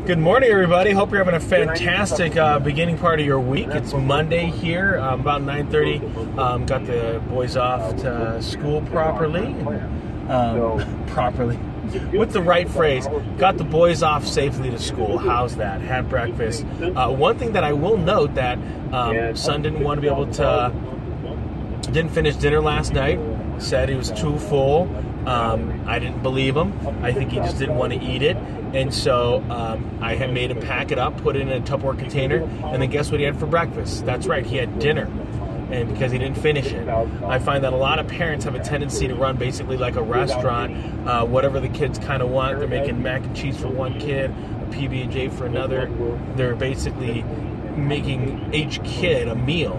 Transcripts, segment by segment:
Good morning, everybody. Hope you're having a fantastic beginning part of your week. It's Monday here, about 9:30. Got the boys off to school properly. Properly. With the right phrase, got the boys off safely to school. How's that? Had breakfast. One thing that I will note that son didn't want to be able to, didn't finish dinner last night. Said he was too full. I didn't believe him. I think he just didn't want to eat it. And so I had made him pack it up, put it in a Tupperware container, and then guess what he had for breakfast? That's right, he had dinner. And because he didn't finish it. I find that a lot of parents have a tendency to run basically like a restaurant, whatever the kids kind of want. They're making mac and cheese for one kid, a PB&J for another. They're basically making each kid a meal,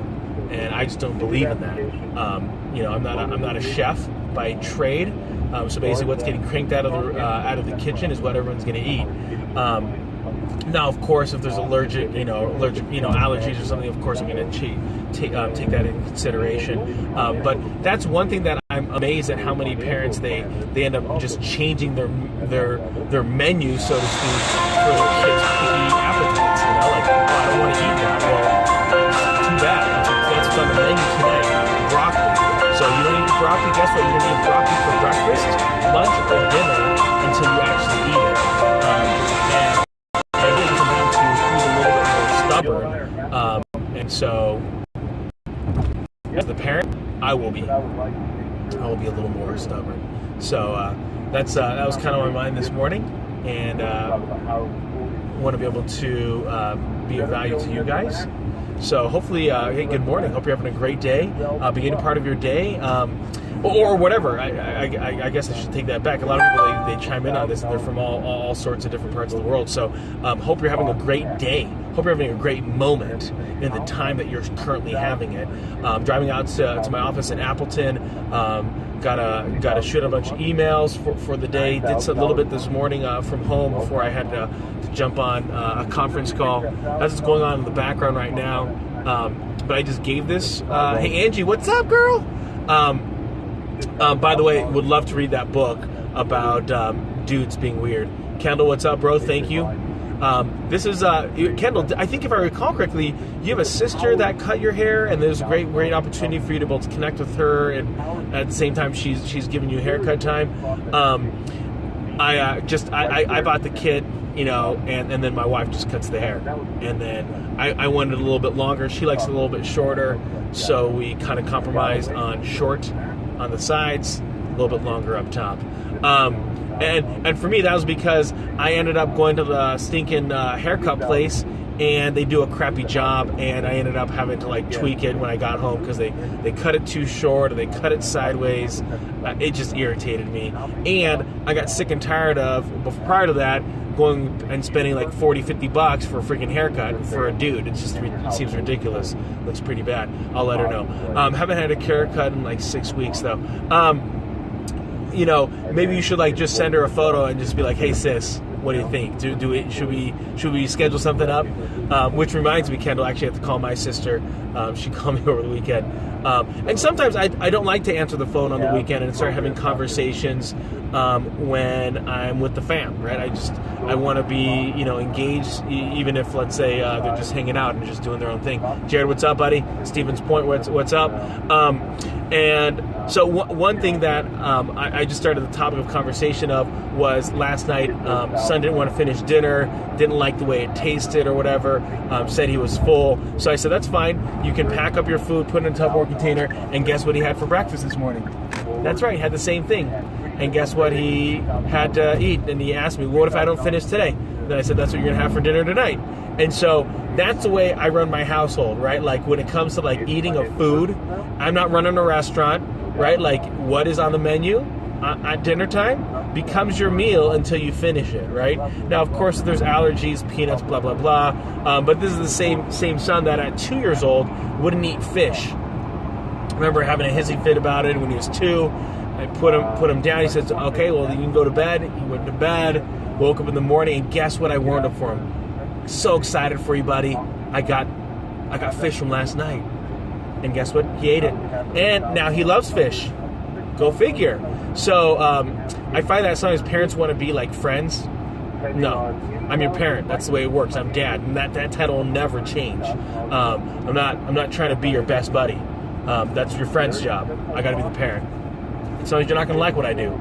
and I just don't believe in that. I'm not a chef by trade, so basically what's getting cranked out of the kitchen is what everyone's going to eat. Now, of course, if there's allergies or something, of course I'm going to take that into consideration. But that's one thing that I'm amazed at, how many parents they end up just changing their menu, so to speak, for their kids' picky appetites. Like, oh, I don't want to eat that. Well, too bad. That's what's on the menu tonight. Broccoli. So you don't eat broccoli. Guess what? You're going to eat broccoli for breakfast, lunch, or dinner until you actually eat it. And so, as the parent, I will be a little more stubborn. So that was kind of on my mind this morning, and want to be able to be of value to you guys. So hopefully, hey, good morning. Hope you're having a great day, beginning part of your day. Or whatever. I guess I should take that back. A lot of people, they chime in on this, and they're from all sorts of different parts of the world. So hope you're having a great day. Hope you're having a great moment in the time that you're currently having it. Driving out to my office in Appleton. Got to shoot a bunch of emails for the day. Did a little bit this morning from home before I had to jump on a conference call. That's what's going on in the background right now. But I just gave this. Hey, Angie, what's up, girl? By the way, would love to read that book about dudes being weird. Kendall, what's up, bro? Thank you. This is Kendall. I think if I recall correctly, you have a sister that cut your hair, and there's a great opportunity for you to be able to connect with her, and at the same time, she's giving you haircut time. I bought the kit, and then my wife just cuts the hair, and then I wanted it a little bit longer. She likes it a little bit shorter, so we kind of compromised on short on the sides, a little bit longer up top. And for me, that was because I ended up going to the stinking haircut place, and they do a crappy job, and I ended up having to tweak it when I got home because they cut it too short, or they cut it sideways. It just irritated me, and I got sick and tired of, prior to that, going and spending $40-$50 for a freaking haircut for a dude. It seems ridiculous. Looks pretty bad. I'll let her know. Haven't had a haircut in 6 weeks though. Maybe you should just send her a photo and just be like, hey sis, what do you think? Should we schedule something up? Which reminds me, Kendall, actually I have to call my sister. She called me over the weekend. And sometimes I don't like to answer the phone on the weekend and start having conversations when I'm with the fam, right? I want to be, engaged, even if, let's say, they're just hanging out and just doing their own thing. Jared, what's up, buddy? Stevens Point, what's up? And so one thing that I just started the topic of conversation of was last night, son didn't want to finish dinner, didn't like the way it tasted or whatever, said he was full. So I said, that's fine. You can pack up your food, put it in a Tupperware container, and guess what he had for breakfast this morning? That's right, he had the same thing. And guess what he had to eat? And he asked me, what if I don't finish today? Then I said, that's what you're going to have for dinner tonight. And so that's the way I run my household, right? When it comes to eating of food, I'm not running a restaurant, right? What is on the menu at dinner time becomes your meal until you finish it, right? Now, of course, there's allergies, peanuts, blah, blah, blah. But this is the same son that at 2 years old wouldn't eat fish. I remember having a hissy fit about it when he was 2. I put him down. He says, okay, well, you can go to bed. He went to bed, woke up in the morning, and guess what I warmed up for him? So excited for you, buddy. I got fish from last night. And guess what? He ate it. And now he loves fish. Go figure. So I find that sometimes parents want to be like friends, No, I'm your parent. That's the way it works. I'm dad, and that title will never change. I'm not trying to be your best buddy. That's your friend's job. I got to be the parent. So you're not going to like what I do.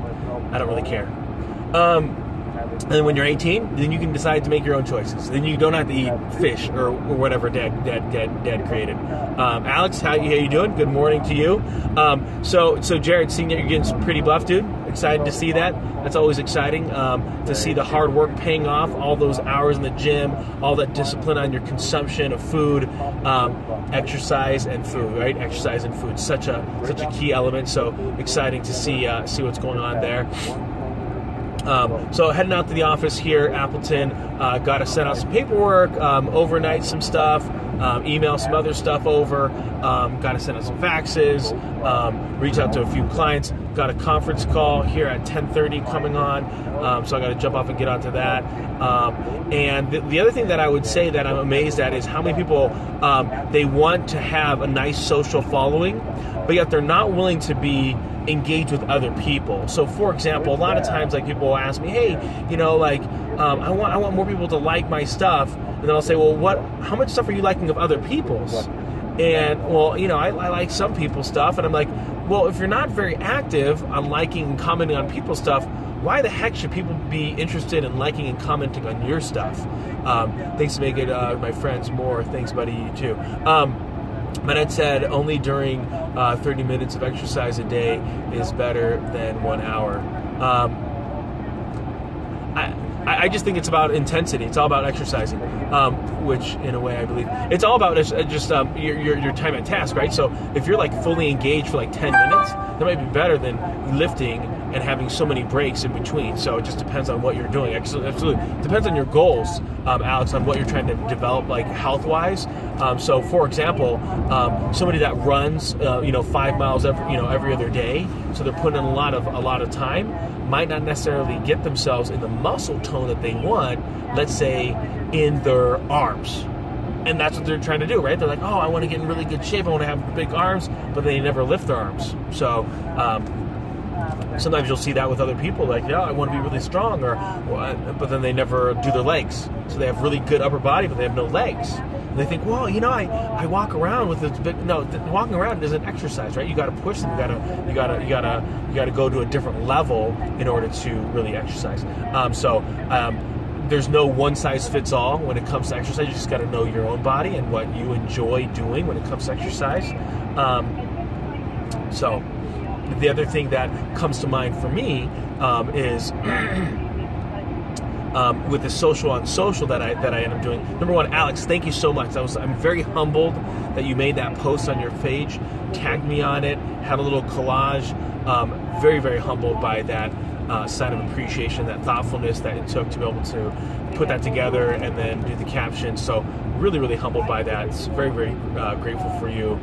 I don't really care. And then when you're 18, then you can decide to make your own choices. Then you don't have to eat fish or whatever dad created. Alex, how you doing? Good morning to you. So Jared, seeing that you're getting pretty buff, dude. Excited to see that. That's always exciting to see the hard work paying off, all those hours in the gym, all that discipline on your consumption of food, exercise and food, right? Exercise and food, such a key element. So exciting to see what's going on there. So heading out to the office here, Appleton, got to send out some paperwork, overnight some stuff, email some other stuff over, got to send out some faxes, reach out to a few clients, got a conference call here at 10:30 coming on, so I got to jump off and get onto that. And the other thing that I would say that I'm amazed at is how many people, they want to have a nice social following, but yet they're not willing to be engage with other people. So for example, a lot of times like people will ask me, hey, I want more people to like my stuff, and then I'll say, well, how much stuff are you liking of other people's? And well, I like some people's stuff, and I'm like, well, if you're not very active on liking and commenting on people's stuff, why the heck should people be interested in liking and commenting on your stuff? Thanks to make it my friends more. Thanks, buddy, you too. But I'd said only during 30 minutes of exercise a day is better than 1 hour. I just think it's about intensity. It's all about exercising, which in a way I believe it's all about just your time at task, right? So if you're like fully engaged for like 10 minutes, that might be better than lifting and having so many breaks in between. So it just depends on what you're doing. Absolutely. Depends on your goals, Alex, on what you're trying to develop, like health-wise. So for example, somebody that runs 5 miles every other day, so they're putting in a lot of time, might not necessarily get themselves in the muscle tone that they want, let's say in their arms. And that's what they're trying to do, right? They're like, oh, I want to get in really good shape, I want to have big arms, but they never lift their arms. So sometimes you'll see that with other people, like, yeah, I want to be really strong, but then they never do their legs. So they have really good upper body, but they have no legs. And they think, well, I walk around with this big. No, walking around is an exercise, right? You got to push them. You got to go to a different level in order to really exercise. There's no one size fits all when it comes to exercise. You just got to know your own body and what you enjoy doing when it comes to exercise. So the other thing that comes to mind for me is with the social on social that I end up doing. Number one, Alex, thank you so much. I'm very humbled that you made that post on your page, tagged me on it, had a little collage. Very, very humbled by that sign of appreciation, that thoughtfulness that it took to be able to put that together and then do the caption. So really, really humbled by that. It's very, very grateful for you.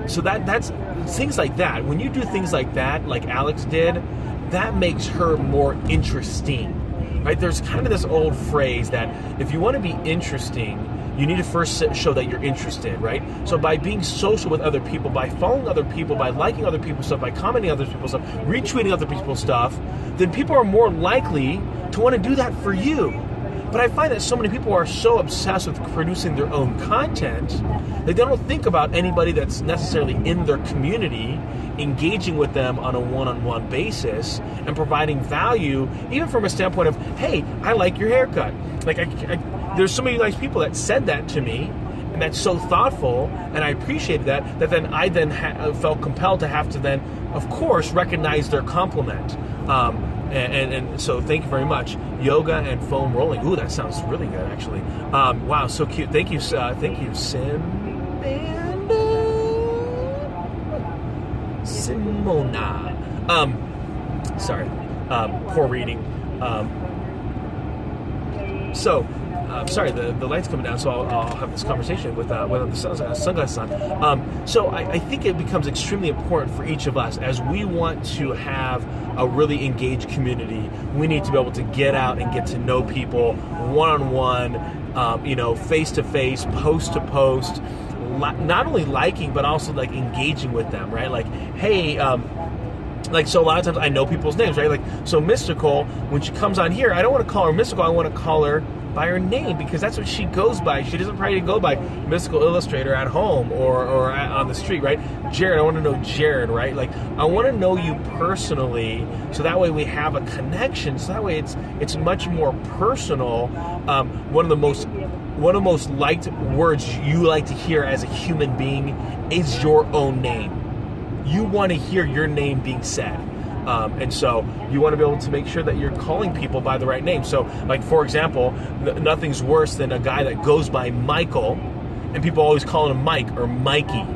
So that's things like that. When you do things like that, like Alex did, that makes her more interesting, right? There's kind of this old phrase that if you want to be interesting, you need to first show that you're interested, right? So by being social with other people, by following other people, by liking other people's stuff, by commenting other people's stuff, retweeting other people's stuff, then people are more likely to want to do that for you. But I find that so many people are so obsessed with producing their own content that they don't think about anybody that's necessarily in their community, engaging with them on a one-on-one basis and providing value, even from a standpoint of, hey, I like your haircut. Like, there's so many nice people that said that to me, and that's so thoughtful, and I appreciated that then I felt compelled to have to then, of course, recognize their compliment. And so thank you very much. Yoga and foam rolling. Ooh, that sounds really good, actually. Wow, so cute. Thank you, Simona. Sorry, poor reading. Sorry, the light's coming down, so I'll have this conversation with the sunglasses on. So I think it becomes extremely important for each of us, as we want to have a really engaged community. We need to be able to get out and get to know people one-on-one, face-to-face, post-to-post, not only liking, but also like engaging with them, right? Like, hey, Like, so a lot of times I know people's names, right? Like, so Mystical, when she comes on here, I don't want to call her Mystical. I want to call her by her name because that's what she goes by. She doesn't probably go by Mystical Illustrator at home or on the street, right? Jared, I want to know Jared, right? Like, I want to know you personally, so that way we have a connection. So that way it's much more personal. One of the most liked words you like to hear as a human being is your own name. You want to hear your name being said. And so you want to be able to make sure that you're calling people by the right name. So, like, for example, nothing's worse than a guy that goes by Michael, and people always call him Mike or Mikey.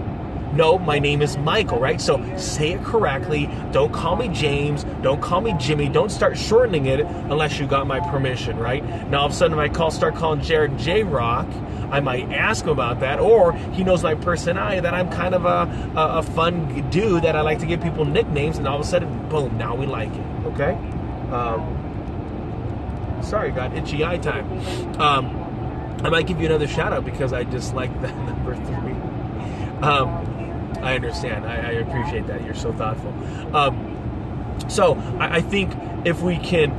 No, my name is Michael, right? So say it correctly. Don't call me James. Don't call me Jimmy. Don't start shortening it unless you got my permission, right? Now, all of a sudden, if I start calling Jared J-Rock, I might ask him about that, or he knows my personality, that I'm kind of a fun dude that I like to give people nicknames, and all of a sudden, boom, now we like it, okay? Sorry, got itchy eye time. I might give you another shout out because I just like that number 3. I understand. I appreciate that. You're so thoughtful. So I think if we can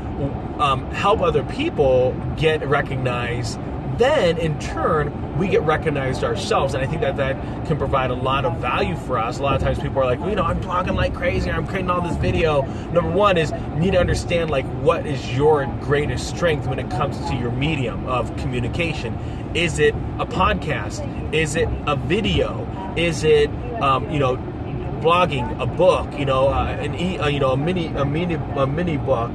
help other people get recognized, then in turn we get recognized ourselves, and I think that can provide a lot of value for us. A lot of times people are like, well, I'm blogging like crazy, I'm creating all this video. Number one is you need to understand, like, what is your greatest strength when it comes to your medium of communication. Is it a podcast? Is it a video? Is it blogging, a book, a mini book?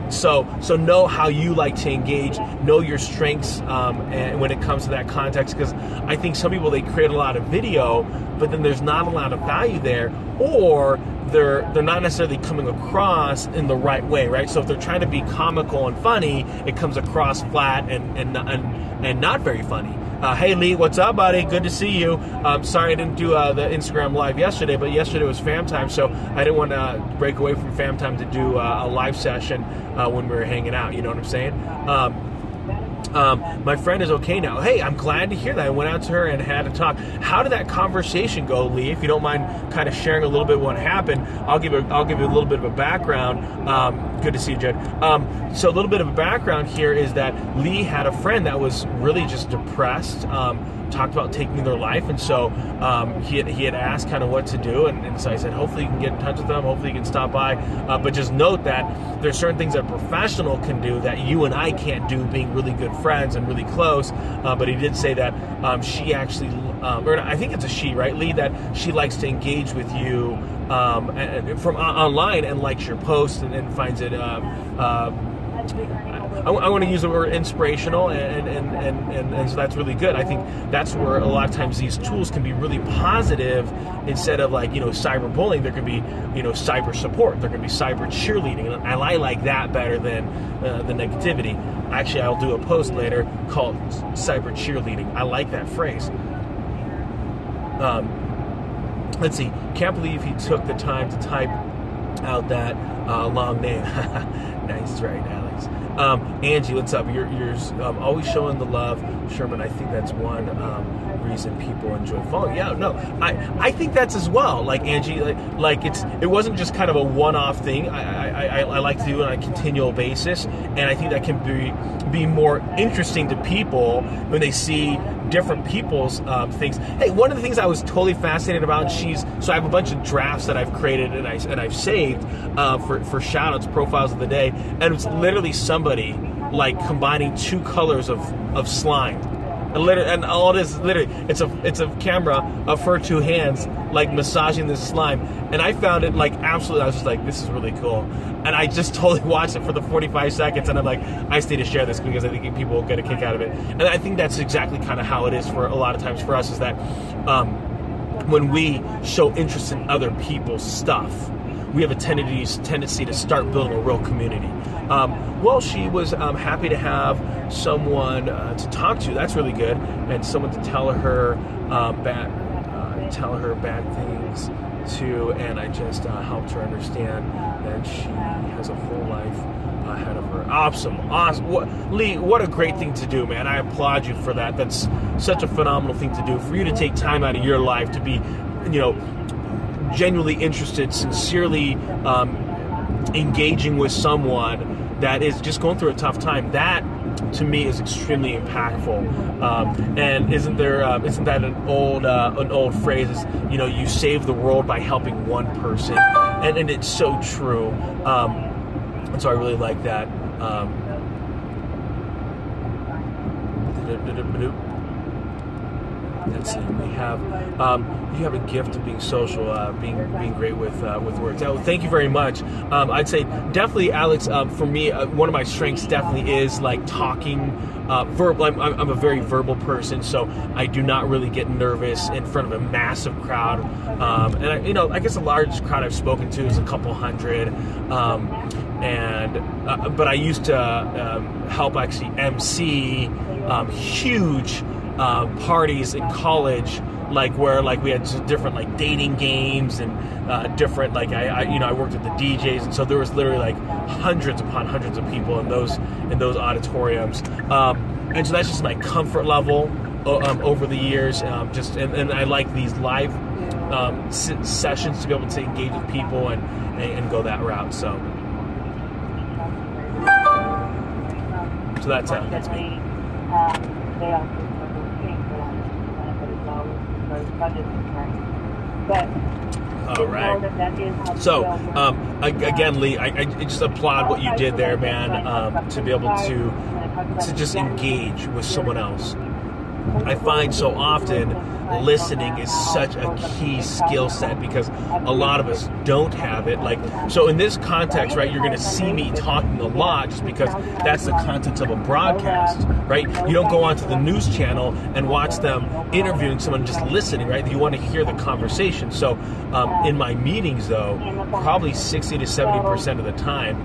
So know how you like to engage, know your strengths, and when it comes to that context, because I think some people, they create a lot of video, but then there's not a lot of value there, or they're not necessarily coming across in the right way, right? So if they're trying to be comical and funny, it comes across flat and not very funny. Hey Lee, what's up, buddy? Good to see you. Sorry I didn't do the Instagram live yesterday, but yesterday was fam time, so I didn't want to break away from fam time to do a live session when we were hanging out. You know what I'm saying? My friend is okay now. Hey, I'm glad to hear that. I went out to her and had a talk. How did that conversation go, Lee? If you don't mind kind of sharing a little bit what happened, I'll give you a little bit of a background. Good to see you, Jed. So a little bit of a background here is that Lee had a friend that was really just depressed, talked about taking their life, and so he had asked kind of what to do, and so I said, hopefully you can get in touch with them, hopefully you can stop by, but just note that there's certain things that a professional can do that you and I can't do, being really good friends and really close. But he did say that she actually, or I think it's a she, right, Lee, that she likes to engage with you from online and likes your posts and finds it I want to use the word inspirational, and so that's really good. I think that's where a lot of times these tools can be really positive instead of, like, cyberbullying. There can be, cyber support. There can be cyber cheerleading, and I like that better than the negativity. Actually, I'll do a post later called cyber cheerleading. I like that phrase. Let's see. Can't believe he took the time to type out that long name. Nice, right, Alex. Angie, what's up? You're always showing the love, Sherman. I think that's one reason people enjoy following. Yeah, no, I think that's as well. Like, Angie, like it wasn't just kind of a one-off thing. I like to do it on a continual basis, and I think that can be more interesting to people when they see different people's things. Hey, one of the things I was totally fascinated about, so I have a bunch of drafts that I've created and I've saved for shout-outs, profiles of the day, and it's literally somebody like combining two colors of slime. And all it is, literally, it's a camera of her two hands, like, massaging this slime. And I found it, like, absolutely, I was just like, this is really cool. And I just totally watched it for the 45 seconds, and I'm like, I just need to share this because I think people will get a kick out of it. And I think that's exactly kind of how it is for a lot of times for us, is that when we show interest in other people's stuff, we have a tendency to start building a real community. Well, she was happy to have someone to talk to. That's really good, and someone to tell her bad things to. And I just helped her understand that she has a full life ahead of her. Awesome. Lee, what a great thing to do, man. I applaud you for that. That's such a phenomenal thing to do. For you to take time out of your life to be, genuinely interested, sincerely engaging with someone that is just going through a tough time, that to me is extremely impactful. And isn't that an old phrase? Is, you save the world by helping one person, and it's so true. And so I really like that. Let's see. We have you have a gift of being social, being great with words. Thank you very much. I'd say definitely, Alex. For me, one of my strengths definitely is like talking. Verbal. I'm a very verbal person, so I do not really get nervous in front of a massive crowd. And I guess the largest crowd I've spoken to is a couple hundred. But I used to help actually MC huge parties in college, where we had different dating games and different I worked with the DJs, and so there was literally hundreds upon hundreds of people in those auditoriums, and so that's just my comfort level over the years. And I like these live sessions to be able to engage with people and go that route. So that's me. All right. So, again, Lee, I just applaud what you did there, man, to be able to just engage with someone else. I find so often listening is such a key skill set because a lot of us don't have it. So in this context, right, you're going to see me talking a lot just because that's the context of a broadcast, right? You don't go onto the news channel and watch them interviewing someone, just listening, right? You want to hear the conversation. So in my meetings, though, probably 60 to 70% of the time,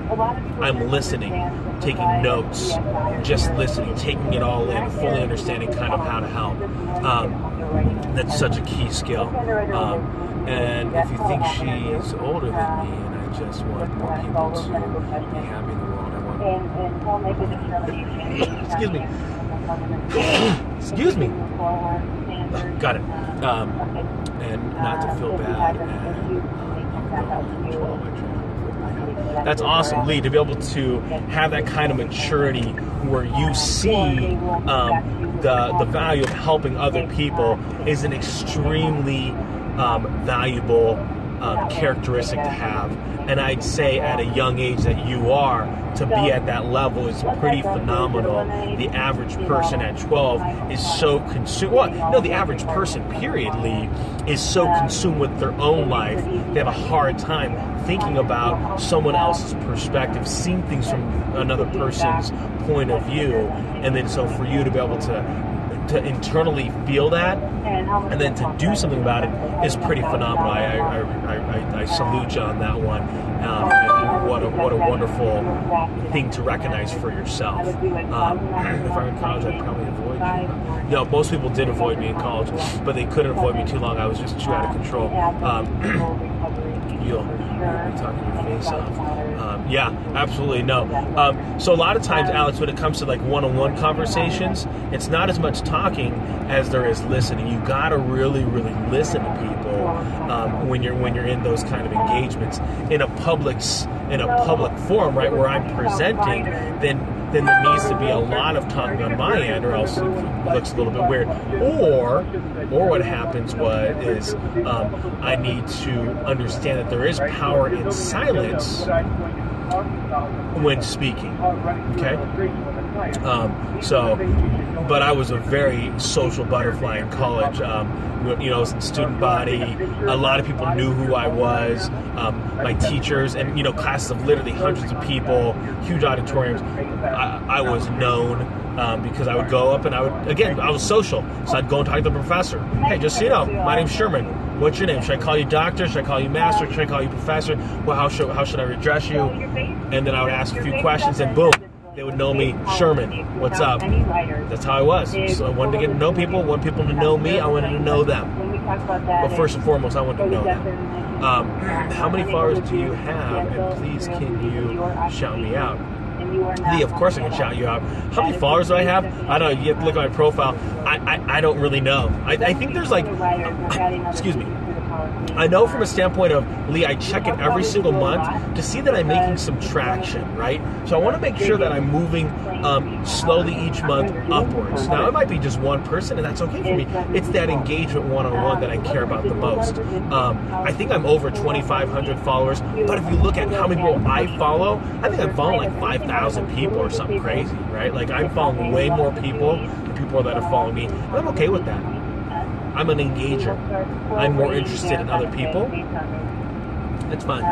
I'm listening, taking notes, just listening, taking it all in, fully understanding kind of how to help. That's such a key skill. And if you think she's older than me, and I just want more people to be happy in the world, Excuse me. Got it. And not to feel bad. That's awesome, Lee, to be able to have that kind of maturity where you see the value of helping other people is an extremely valuable characteristic to have. And I'd say at a young age that you are, to be at that level is pretty phenomenal. The average person at 12 is so consumed. The average person, period, Lee, is so consumed with their own life. They have a hard time thinking about someone else's perspective, seeing things from another person's point of view. And then so for you to be able to internally feel that and then to do something about it is pretty phenomenal. I salute you on that one. And what a wonderful thing to recognize for yourself. If I'm in college, I'd probably avoid you. Most people did avoid me in college, but they couldn't avoid me too long. I was just too out of control. You'll be talking your face off. Yeah, absolutely. No. So a lot of times, Alex, when it comes to one-on-one conversations, it's not as much talking as there is listening. You got to really, really listen to people when you're in those kind of engagements in a public forum, right, where I'm presenting. Then there needs to be a lot of talking on my end, or else it looks a little bit weird. Or what happens is I need to understand that there is power in silence when speaking. Okay. But I was a very social butterfly in college. Student body. A lot of people knew who I was. My teachers and classes of literally hundreds of people, huge auditoriums. I was known because I would go up and I was social. So I'd go and talk to the professor. Hey, just so you know, my name's Sherman. What's your name? Should I call you doctor? Should I call you master? Should I call you professor? Well, how should I address you? And then I would ask a few questions, and boom, they would know me. Sherman, what's up? That's how I was. So I wanted to get to know people. I wanted people to know me. I wanted to know them. But first and foremost, I wanted to know them. How many followers do you have? And please, can you shout me out? Lee, of course I can shout you out. How many followers do I have? I don't know. You have to look at my profile. I don't really know. I think there's excuse me. I know from a standpoint of, Lee, I check it every single month to see that I'm making some traction, right? So I want to make sure that I'm moving slowly each month upwards. Now, it might be just one person, and that's okay for me. It's that engagement one-on-one that I care about the most. I think I'm over 2,500 followers, but if you look at how many people I follow, I think I'm following like 5,000 people or something crazy, right? Like, I'm following way more people than people that are following me, and I'm okay with that. I'm an engager. I'm more interested in other people. It's fine.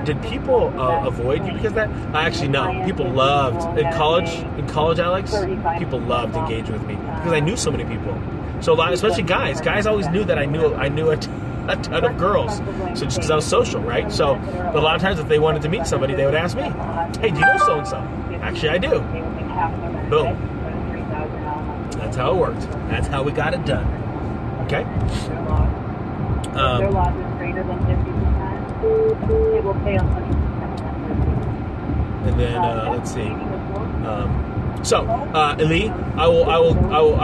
Did people avoid you because of that? Actually, no. People loved in college, Alex. People loved to engage with me because I knew so many people. So a lot, especially guys. Guys always knew that I knew a ton of girls. So just because I was social, right? So a lot of times, if they wanted to meet somebody, they would ask me, "Hey, do you know so and so?" Actually, I do. Boom. That's how it worked. That's how we got it done. Okay. Their loss is greater than 50%. It will pay on 20%. And then let's see. Eli, I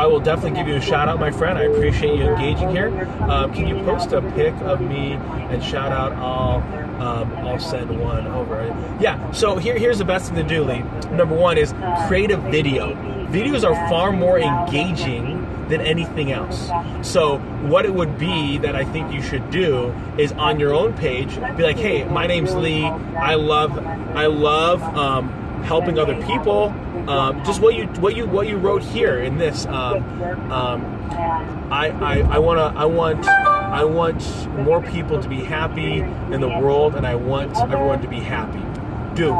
will definitely give you a shout out, my friend. I appreciate you engaging here. Can you post a pic of me and shout out all? I'll send one over. Yeah. So here's the best thing to do, Lee. Number one is create a video. Videos are far more engaging than anything else. So what it would be that I think you should do is on your own page, be like, hey, my name's Lee. I love helping other people. Just what you wrote here in this. I want more people to be happy in the world, and I want everyone to be happy. Do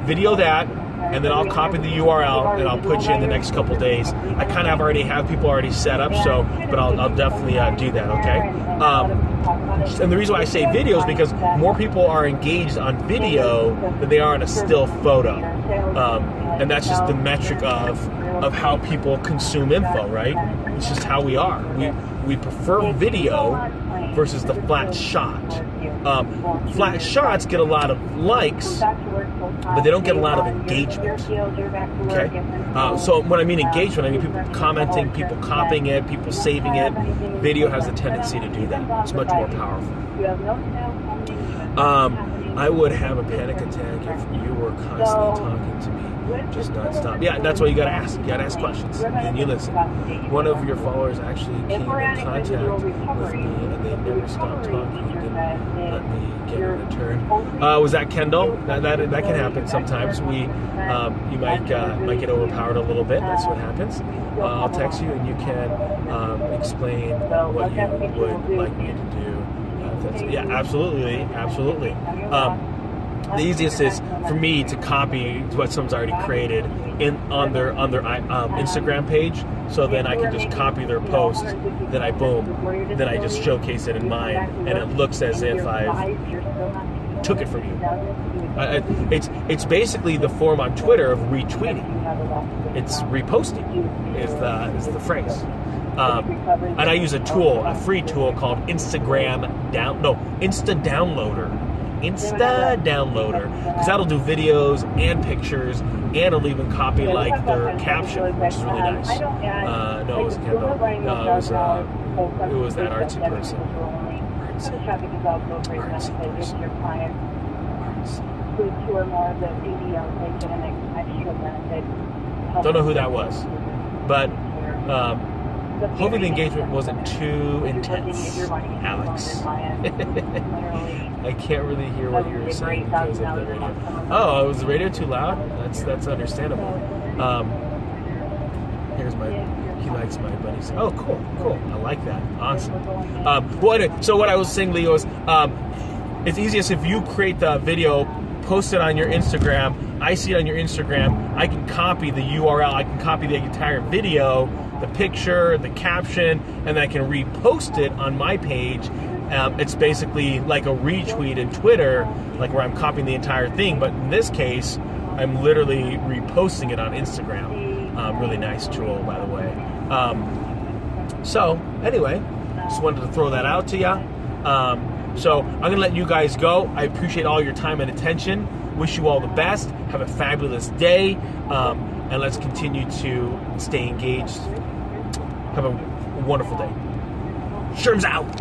video that. And then I'll copy the URL and I'll put you in the next couple days. I kind of already have people already set up, but I'll definitely do that, okay? And the reason why I say video is because more people are engaged on video than they are in a still photo. And that's just the metric of how people consume info, right? It's just how we are. We prefer video versus the flat shot. Flat shots get a lot of likes, but they don't get a lot of engagement. Okay? So when I mean engagement, I mean people commenting, people copying it, people saving it. Video has a tendency to do that. It's much more powerful. I would have a panic attack if you were constantly talking to me, just nonstop. Yeah, that's why you gotta ask. You gotta ask questions, and you listen. One of your followers actually came in contact with me, and they never stopped talking. You didn't let me get in return. Was that Kendall? That can happen sometimes. You might get overpowered a little bit. That's what happens. I'll text you, and you can explain what you would like me to do. Yeah, absolutely. The easiest is for me to copy what someone's already created on their Instagram page, so then I can just copy their post. Then I just showcase it in mine, and it looks as if I took it from you. It's basically the form on Twitter of retweeting. It's reposting is the phrase. And I use a free tool called Insta Downloader, because that'll do videos and pictures, and it'll even copy like their caption, which is really nice. No, it wasn't Kendall. It was that artsy person. Don't know who that was, but hopefully the engagement wasn't too intense, Alex. I can't really hear what you were saying because of the radio. Oh, was the radio too loud? That's understandable. He likes my buddies. Oh, cool. I like that. Awesome. So what I was saying, Leo, is it's easiest if you create the video, post it on your Instagram. I see it on your Instagram. I can copy the URL. I can copy the entire video, the picture, the caption, and then I can repost it on my page. It's basically like a retweet in Twitter, like where I'm copying the entire thing, but in this case, I'm literally reposting it on Instagram. Really nice tool, by the way. So, anyway, just wanted to throw that out to you. So, I'm going to let you guys go. I appreciate all your time and attention. Wish you all the best. Have a fabulous day. And let's continue to stay engaged. Have a wonderful day. Sherm's out.